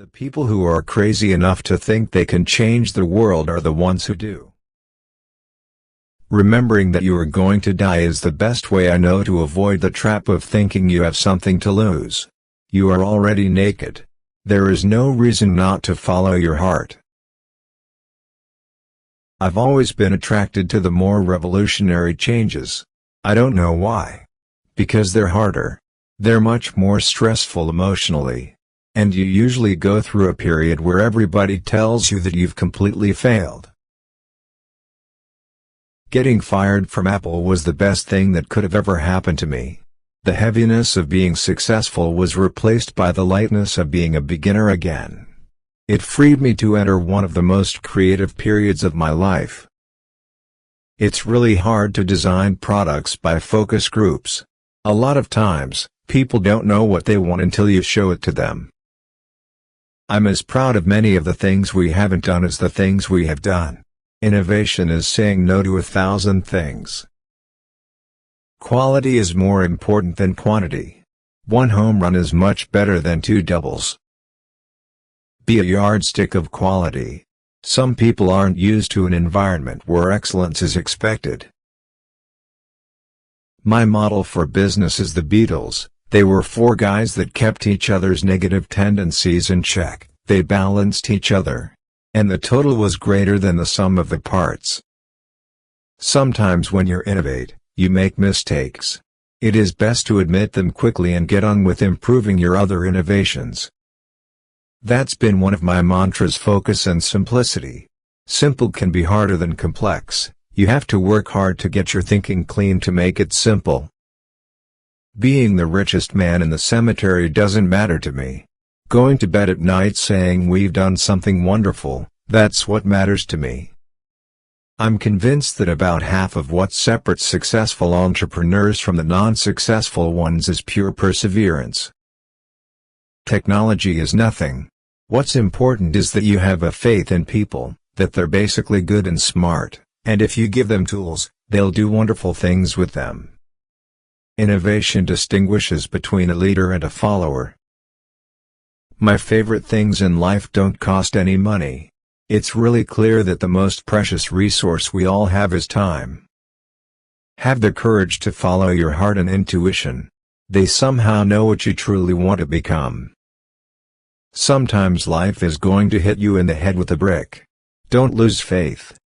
The people who are crazy enough to think they can change the world are the ones who do. Remembering that you are going to die is the best way I know to avoid the trap of thinking you have something to lose. You are already naked. There is no reason not to follow your heart. I've always been attracted to the more revolutionary changes. I don't know why. Because they're harder. They're much more stressful emotionally. And you usually go through a period where everybody tells you that you've completely failed. Getting fired from Apple was the best thing that could have ever happened to me. The heaviness of being successful was replaced by the lightness of being a beginner again. It freed me to enter one of the most creative periods of my life. It's really hard to design products by focus groups. A lot of times, people don't know what they want until you show it to them. I'm as proud of many of the things we haven't done as the things we have done. Innovation is saying no to 1,000 things. Quality is more important than quantity. One home run is much better than 2 doubles. Be a yardstick of quality. Some people aren't used to an environment where excellence is expected. My model for business is the Beatles. They were 4 guys that kept each other's negative tendencies in check, they balanced each other. And the total was greater than the sum of the parts. Sometimes when you innovate, you make mistakes. It is best to admit them quickly and get on with improving your other innovations. That's been one of my mantras: focus and simplicity. Simple can be harder than complex. You have to work hard to get your thinking clean to make it simple. Being the richest man in the cemetery doesn't matter to me. Going to bed at night saying we've done something wonderful, that's what matters to me. I'm convinced that about half of what separates successful entrepreneurs from the non-successful ones is pure perseverance. Technology is nothing. What's important is that you have a faith in people, that they're basically good and smart, and if you give them tools, they'll do wonderful things with them. Innovation distinguishes between a leader and a follower. My favorite things in life don't cost any money. It's really clear that the most precious resource we all have is time. Have the courage to follow your heart and intuition. They somehow know what you truly want to become. Sometimes life is going to hit you in the head with a brick. Don't lose faith.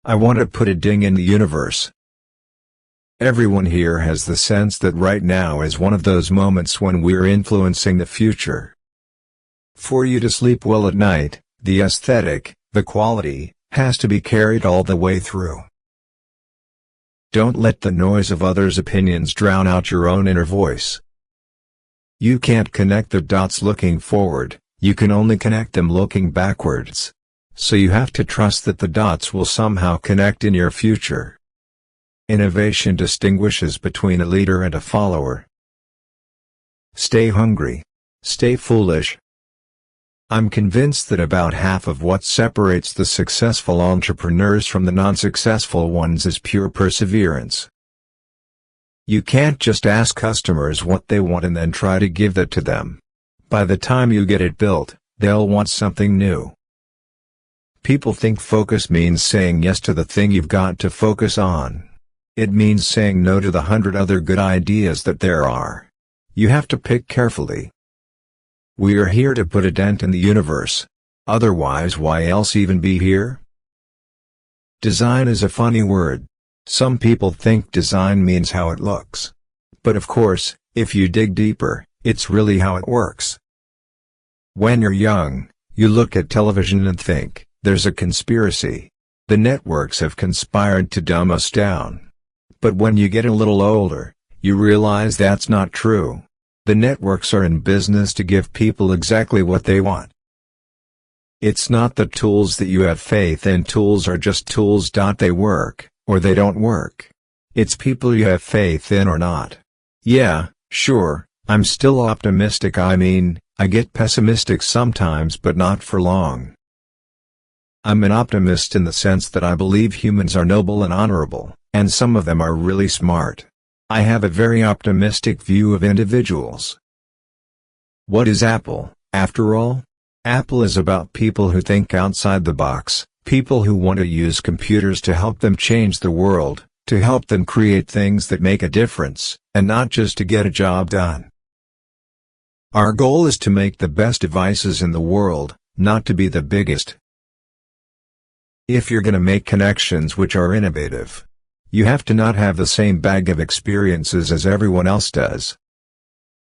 I want to put a ding in the universe. Everyone here has the sense that right now is one of those moments when we're influencing the future. For you to sleep well at night, the aesthetic, the quality, has to be carried all the way through. Don't let the noise of others' opinions drown out your own inner voice. You can't connect the dots looking forward, you can only connect them looking backwards. So you have to trust that the dots will somehow connect in your future. Innovation distinguishes between a leader and a follower. Stay hungry. Stay foolish. I'm convinced that about half of what separates the successful entrepreneurs from the non-successful ones is pure perseverance. You can't just ask customers what they want and then try to give that to them. By the time you get it built, they'll want something new. People think focus means saying yes to the thing you've got to focus on. It means saying no to the 100 other good ideas that there are. You have to pick carefully. We are here to put a dent in the universe. Otherwise, why else even be here? Design is a funny word. Some people think design means how it looks. But of course, if you dig deeper, it's really how it works. When you're young, you look at television and think, there's a conspiracy. The networks have conspired to dumb us down. But when you get a little older, you realize that's not true. The networks are in business to give people exactly what they want. It's not the tools that you have faith in. Tools are just tools. They work, or they don't work. It's people you have faith in or not. Yeah, sure, I'm still optimistic. I get pessimistic sometimes, but not for long. I'm an optimist in the sense that I believe humans are noble and honorable, and some of them are really smart. I have a very optimistic view of individuals. What is Apple? After all, Apple is about people who think outside the box, people who want to use computers to help them change the world, to help them create things that make a difference, and not just to get a job done. Our goal is to make the best devices in the world, not to be the biggest. If you're gonna make connections which are innovative, you have to not have the same bag of experiences as everyone else does.